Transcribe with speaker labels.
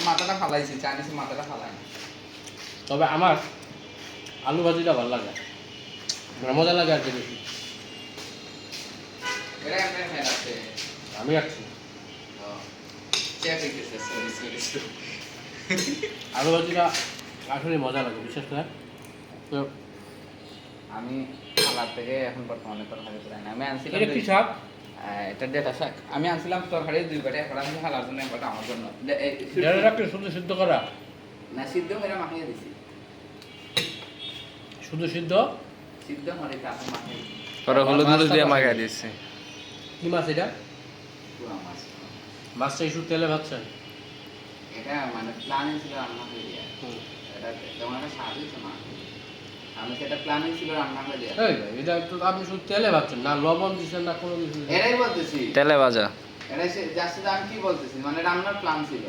Speaker 1: মাথাটা ফালাইছি, চাইনিজের মাথাটা ফালাই না।
Speaker 2: তবে আমার আলু ভাজিটা ভালো লাগে, মজা লাগে আর কি বেশি।
Speaker 1: এরা এমনি খাই আছে।
Speaker 2: আমি আসছি
Speaker 1: চেক হইতেছে, সরি।
Speaker 2: আলু ভাজিটা আসলে মজা লাগে বিশেষ করে। তো
Speaker 1: আমি খালার থেকে এখন বর্তমানে তরকারি করাই না। আমি আনছিলাম
Speaker 2: এটা কি শাক?
Speaker 1: এটা ডেটা শাক। আমি আনছিলাম তরকারি 2 বাটি, এখন আমি খালার জন্য 1 বাটি, আমার জন্য।
Speaker 2: ডেটা রাখলে শুধু সিদ্ধ করা?
Speaker 1: না, সিদ্ধ করে মাখিয়ে দিছি।
Speaker 2: শুধু সিদ্ধ
Speaker 1: করে তারপর মাখিয়ে দিছি।
Speaker 3: পরে হলুদ মরিচ দিয়ে মাখিয়ে দিচ্ছে।
Speaker 2: কি মাছ এটা?
Speaker 1: পুরা মাছ।
Speaker 2: মাছটা একটু তেলে ভাজছেন?
Speaker 1: এটা মানে প্ল্যানিং ছিল রান্না করে দেওয়া। এটা যেমন একটা স্বাদ হয়েছে মা, আমি সেটা প্ল্যানিং ছিল রান্না করে দেওয়া।
Speaker 2: এই ভাই, এটা একটু আপনি শুধু তেলে ভাজছেন, না লবণ দিচ্ছেন না কোনো কিছু দিচ্ছেন?
Speaker 1: এটাই বলতেছি,
Speaker 3: তেলে ভাজা।
Speaker 1: এটা জাস্ট আমি কি বলতেছি, মানে রান্নার প্ল্যান ছিল।